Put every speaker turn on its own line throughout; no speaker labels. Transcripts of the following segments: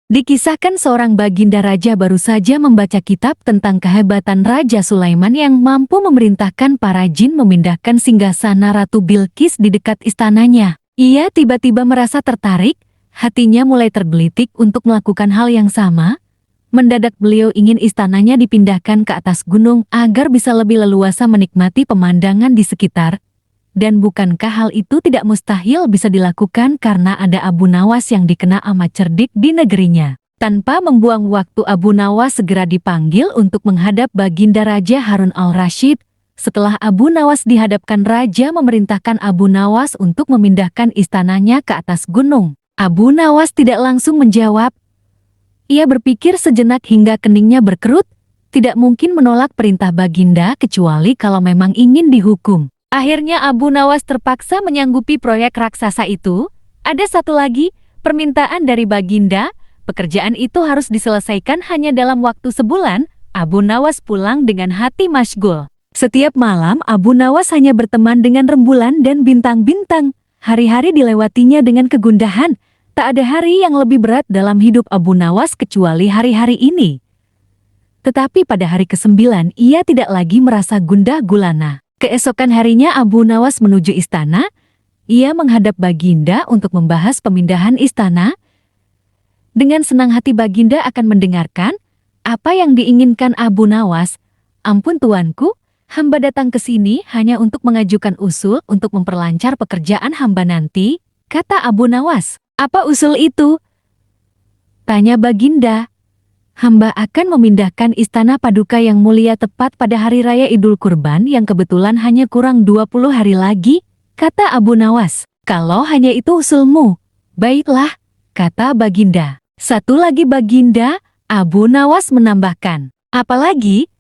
Dikisahkan seorang baginda raja baru saja membaca kitab tentang kehebatan Raja Sulaiman yang mampu memerintahkan para jin memindahkan singgasana Ratu Bilqis di dekat istananya. Ia tiba-tiba merasa tertarik, hatinya mulai tergelitik untuk melakukan hal yang sama. Mendadak beliau ingin istananya dipindahkan ke atas gunung agar bisa lebih leluasa menikmati pemandangan di sekitar. Dan bukankah hal itu tidak mustahil bisa dilakukan karena ada Abu Nawas yang dikenal amat cerdik di negerinya. Tanpa membuang waktu, Abu Nawas segera dipanggil untuk menghadap Baginda Raja Harun al-Rashid. Setelah Abu Nawas dihadapkan, Raja memerintahkan Abu Nawas untuk memindahkan istananya ke atas gunung. Abu Nawas tidak langsung menjawab. Ia berpikir sejenak hingga keningnya berkerut. Tidak mungkin menolak perintah Baginda kecuali kalau memang ingin dihukum. Akhirnya Abu Nawas terpaksa menyanggupi proyek raksasa itu. Ada satu lagi permintaan dari Baginda, pekerjaan itu harus diselesaikan hanya dalam waktu sebulan. Abu Nawas pulang dengan hati masyghul. Setiap malam Abu Nawas hanya berteman dengan rembulan dan bintang-bintang. Hari-hari dilewatinya dengan kegundahan. Tak ada hari yang lebih berat dalam hidup Abu Nawas kecuali hari-hari ini. Tetapi pada hari ke-9 ia tidak lagi merasa gundah gulana. Keesokan harinya Abu Nawas menuju istana. Ia menghadap Baginda untuk membahas pemindahan istana. Dengan senang hati Baginda akan mendengarkan apa yang diinginkan Abu Nawas. Ampun tuanku, hamba datang ke sini hanya untuk mengajukan usul untuk memperlancar pekerjaan hamba nanti, kata Abu Nawas. Apa usul itu? Tanya Baginda. Hamba akan memindahkan istana Paduka yang mulia tepat pada hari raya Idul Kurban yang kebetulan hanya kurang 20 hari lagi, kata Abu Nawas. Kalau hanya itu usulmu, baiklah, kata Baginda. Satu lagi Baginda, Abu Nawas menambahkan. Apalagi?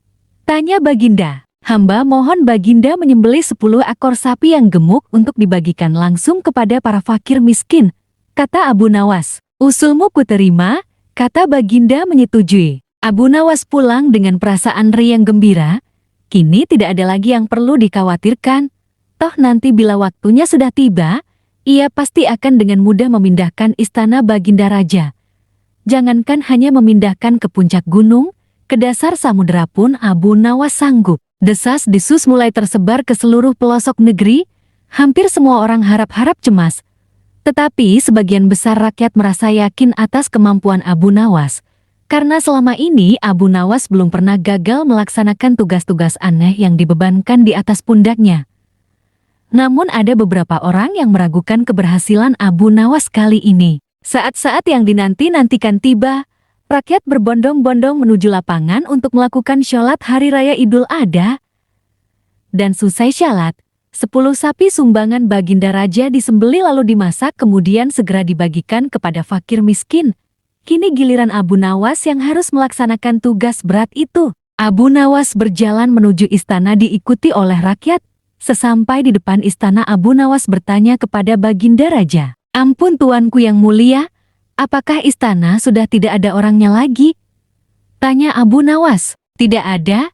Tanya Baginda. Hamba mohon Baginda menyembelih 10 ekor sapi yang gemuk untuk dibagikan langsung kepada para fakir miskin, kata Abu Nawas. Usulmu kuterima, kata Baginda menyetujui. Abu Nawas pulang dengan perasaan riang gembira. Kini tidak ada lagi yang perlu dikhawatirkan. Toh nanti bila waktunya sudah tiba, ia pasti akan dengan mudah memindahkan istana Baginda Raja. Jangankan hanya memindahkan ke puncak gunung, ke dasar samudera pun Abu Nawas sanggup. Desas-desus mulai tersebar ke seluruh pelosok negeri. Hampir semua orang harap-harap cemas. Tetapi sebagian besar rakyat merasa yakin atas kemampuan Abu Nawas. Karena selama ini Abu Nawas belum pernah gagal melaksanakan tugas-tugas aneh yang dibebankan di atas pundaknya. Namun ada beberapa orang yang meragukan keberhasilan Abu Nawas kali ini. Saat-saat yang dinanti-nantikan tiba, rakyat berbondong-bondong menuju lapangan untuk melakukan sholat Hari Raya Idul Adha. Dan selesai sholat, 10 sapi sumbangan Baginda Raja disembelih lalu dimasak kemudian segera dibagikan kepada fakir miskin. Kini giliran Abu Nawas yang harus melaksanakan tugas berat itu. Abu Nawas berjalan menuju istana diikuti oleh rakyat. Sesampai di depan istana Abu Nawas bertanya kepada Baginda Raja. Ampun tuanku yang mulia, apakah istana sudah tidak ada orangnya lagi? Tanya Abu Nawas. Tidak ada,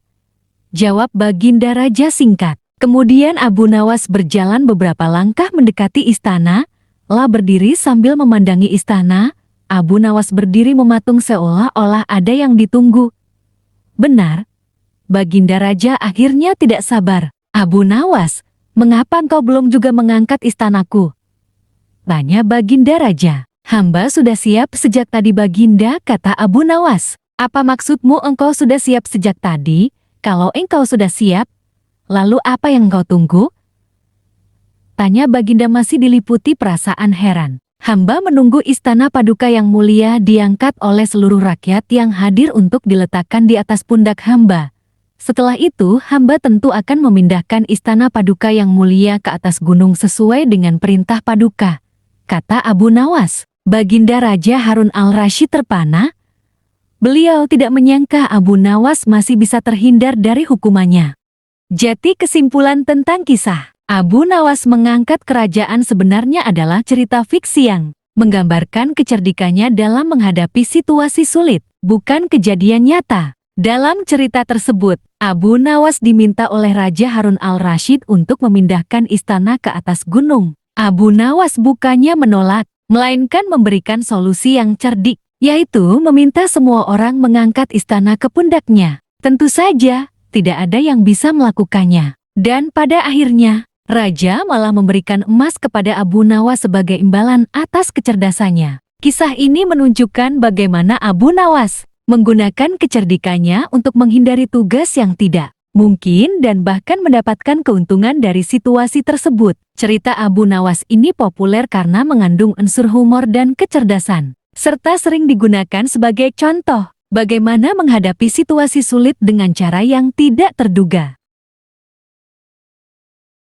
jawab Baginda Raja singkat. Kemudian Abu Nawas berjalan beberapa langkah mendekati istana, lah berdiri sambil memandangi istana. Abu Nawas berdiri mematung seolah-olah ada yang ditunggu. Benar, Baginda Raja akhirnya tidak sabar. Abu Nawas, mengapa engkau belum juga mengangkat istanaku? Tanya Baginda Raja. Hamba sudah siap sejak tadi Baginda, kata Abu Nawas. Apa maksudmu engkau sudah siap sejak tadi? Kalau engkau sudah siap, lalu apa yang kau tunggu? Tanya Baginda masih diliputi perasaan heran. Hamba menunggu istana Paduka yang mulia diangkat oleh seluruh rakyat yang hadir untuk diletakkan di atas pundak hamba. Setelah itu hamba tentu akan memindahkan istana Paduka yang mulia ke atas gunung sesuai dengan perintah Paduka, kata Abu Nawas. Baginda Raja Harun al-Rashid terpana. Beliau tidak menyangka Abu Nawas masih bisa terhindar dari hukumannya. Jati kesimpulan tentang kisah Abu Nawas mengangkat kerajaan sebenarnya adalah cerita fiksi yang menggambarkan kecerdikannya dalam menghadapi situasi sulit, bukan kejadian nyata. Dalam cerita tersebut, Abu Nawas diminta oleh Raja Harun al-Rashid untuk memindahkan istana ke atas gunung. Abu Nawas bukannya menolak, melainkan memberikan solusi yang cerdik. yaitu meminta semua orang mengangkat istana ke pundaknya. Tentu saja, tidak ada yang bisa melakukannya. Dan pada akhirnya, Raja malah memberikan emas kepada Abu Nawas sebagai imbalan atas kecerdasannya. Kisah ini menunjukkan bagaimana Abu Nawas menggunakan kecerdikannya untuk menghindari tugas yang tidak mungkin dan bahkan mendapatkan keuntungan dari situasi tersebut. Cerita Abu Nawas ini populer karena mengandung unsur humor dan kecerdasan, serta sering digunakan sebagai contoh bagaimana menghadapi situasi sulit dengan cara yang tidak terduga.